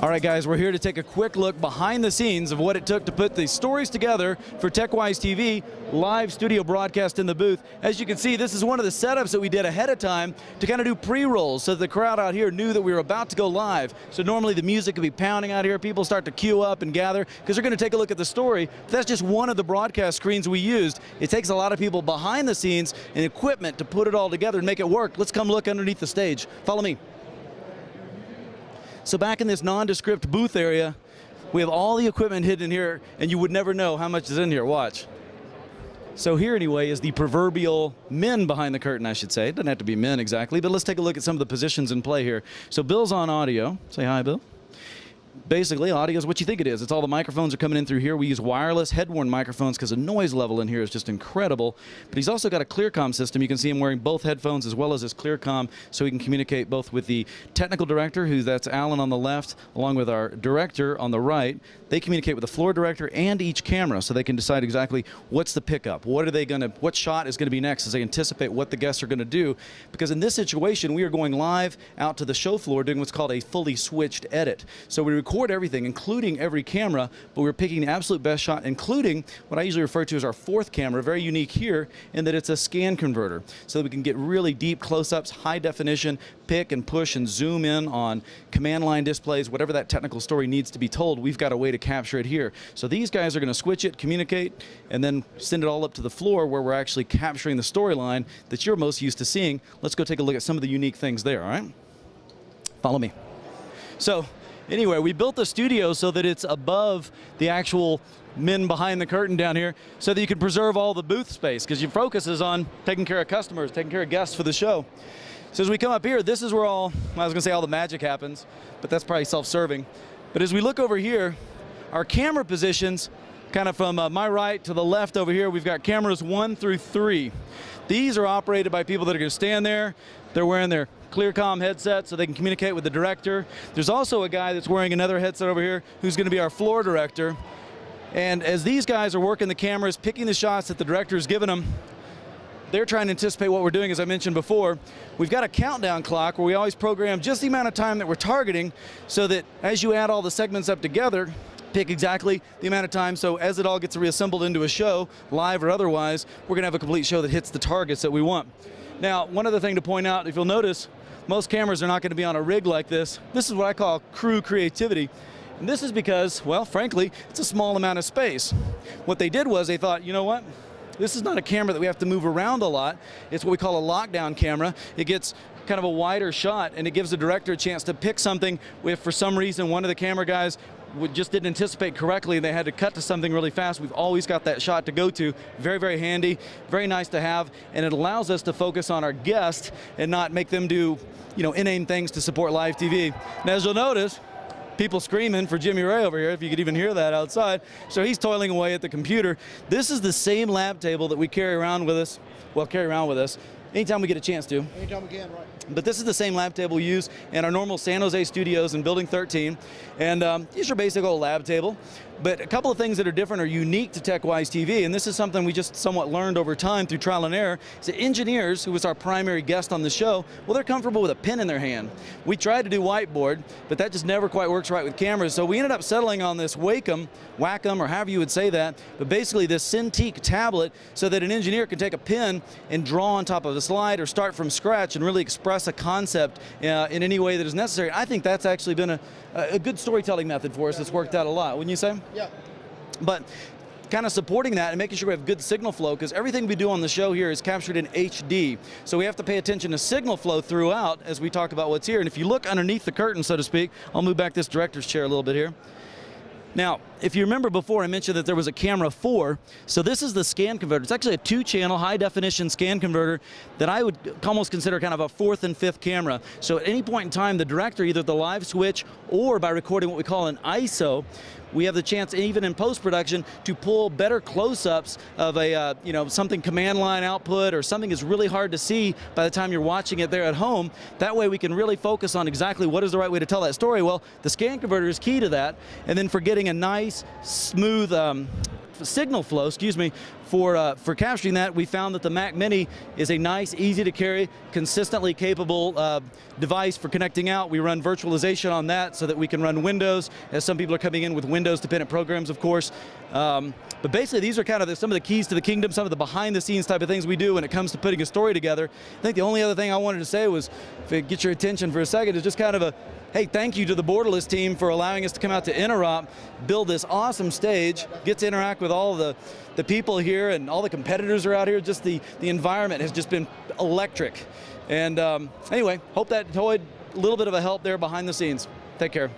All right, guys, we're here to take a quick look behind the scenes of what it took to put these stories together for TechWiseTV, live studio broadcast in the booth. As you can see, this is one of the setups that we did ahead of time to kind of do pre-rolls so that the crowd out here knew that we were about to go live. So normally the music could be pounding out here, people start to queue up and gather because they're going to take a look at the story. But that's just one of the broadcast screens we used. It takes a lot of people behind the scenes and equipment to put it all together and make it work. Let's come look underneath the stage. Follow me. So back in this nondescript booth area, we have all the equipment hidden here, and you would never know how much is in here. Watch. So here, anyway, is the proverbial men behind the curtain, I should say. It doesn't have to be men exactly, but let's take a look at some of the positions in play here. So Bill's on audio. Say hi, Bill. Basically, audio is what you think it is. It's all the microphones are coming in through here. We use wireless head-worn microphones because the noise level in here is just incredible. But he's also got a ClearComm system. You can see him wearing both headphones as well as his ClearComm, so he can communicate both with the technical director, that's Alan on the left, along with our director on the right. They communicate with the floor director and each camera, so they can decide exactly what's the pickup, what shot is going to be next as they anticipate what the guests are going to do. Because in this situation, we are going live out to the show floor doing what's called a fully switched edit. So we record everything, including every camera, but we're picking the absolute best shot, including what I usually refer to as our fourth camera, very unique here in that it's a scan converter, so that we can get really deep close-ups, high definition, pick and push and zoom in on command line displays, whatever that technical story needs to be told, we've got a way to capture it here. So these guys are going to switch it, communicate, and then send it all up to the floor where we're actually capturing the storyline that you're most used to seeing. Let's go take a look at some of the unique things there, all right? Follow me. So, anyway, we built the studio so that it's above the actual men behind the curtain down here so that you can preserve all the booth space because your focus is on taking care of customers, taking care of guests for the show. So as we come up here, this is where all the magic happens, but that's probably self-serving. But as we look over here, our camera positions, kind of from my right to the left over here, we've got cameras 1 through 3. These are operated by people that are going to stand there. They're wearing their ClearComm headset so they can communicate with the director. There's also a guy that's wearing another headset over here who's going to be our floor director. And as these guys are working the cameras, picking the shots that the director is giving them, they're trying to anticipate what we're doing, as I mentioned before. We've got a countdown clock where we always program just the amount of time that we're targeting so that as you add all the segments up together, pick exactly the amount of time, so as it all gets reassembled into a show, live or otherwise, we're gonna have a complete show that hits the targets that we want. Now, one other thing to point out, if you'll notice, most cameras are not gonna be on a rig like this. This is what I call crew creativity. And this is because, well, frankly, it's a small amount of space. What they did was they thought, you know what? This is not a camera that we have to move around a lot. It's what we call a lockdown camera. It gets kind of a wider shot, and it gives the director a chance to pick something if for some reason one of the camera guys just didn't anticipate correctly and they had to cut to something really fast. We've always got that shot to go to. Very, very handy, very nice to have, and it allows us to focus on our guest and not make them do, inane things to support live TV. And as you'll notice, people screaming for Jimmy Ray over here, if you could even hear that outside. So he's toiling away at the computer. This is the same lab table that we carry around with us, anytime we get a chance to. Anytime we can, right. But this is the same lab table we use in our normal San Jose studios in Building 13. And it's your basic old lab table. But a couple of things that are different or unique to TechWiseTV, and this is something we just somewhat learned over time through trial and error, is that engineers, who was our primary guest on the show, well, they're comfortable with a pen in their hand. We tried to do whiteboard, but that just never quite works right with cameras, so we ended up settling on this Wacom, or however you would say that, but basically this Cintiq tablet so that an engineer can take a pen and draw on top of a slide or start from scratch and really express a concept in any way that is necessary. I think that's actually been a good storytelling method for us that's worked out a lot, wouldn't you say? Yeah. But kind of supporting that and making sure we have good signal flow, because everything we do on the show here is captured in HD. So we have to pay attention to signal flow throughout as we talk about what's here. And if you look underneath the curtain, so to speak, I'll move back this director's chair a little bit here. Now, if you remember before, I mentioned that there was a camera 4. So this is the scan converter. It's actually a 2-channel high-definition scan converter that I would almost consider kind of a 4th and 5th camera. So at any point in time, the director, either the live switch or by recording what we call an ISO, we have the chance, even in post-production, to pull better close-ups of a something command line output or something is really hard to see by the time you're watching it there at home. That way we can really focus on exactly what is the right way to tell that story. Well, the scan converter is key to that, and then for getting a nice, smooth signal flow, for capturing that, we found that the Mac Mini is a nice, easy to carry, consistently capable device for connecting out. We run virtualization on that so that we can run Windows, as some people are coming in with Windows-dependent programs, of course. But basically, these are kind of some of the keys to the kingdom, some of the behind-the-scenes type of things we do when it comes to putting a story together. I think the only other thing I wanted to say was, if it gets your attention for a second, is just kind of a, hey, thank you to the Borderless team for allowing us to come out to Interop, build this awesome stage, get to interact with all the people here, and all the competitors are out here. Just the environment has just been electric. And anyway, hope that toyed a little bit of a help there behind the scenes. Take care.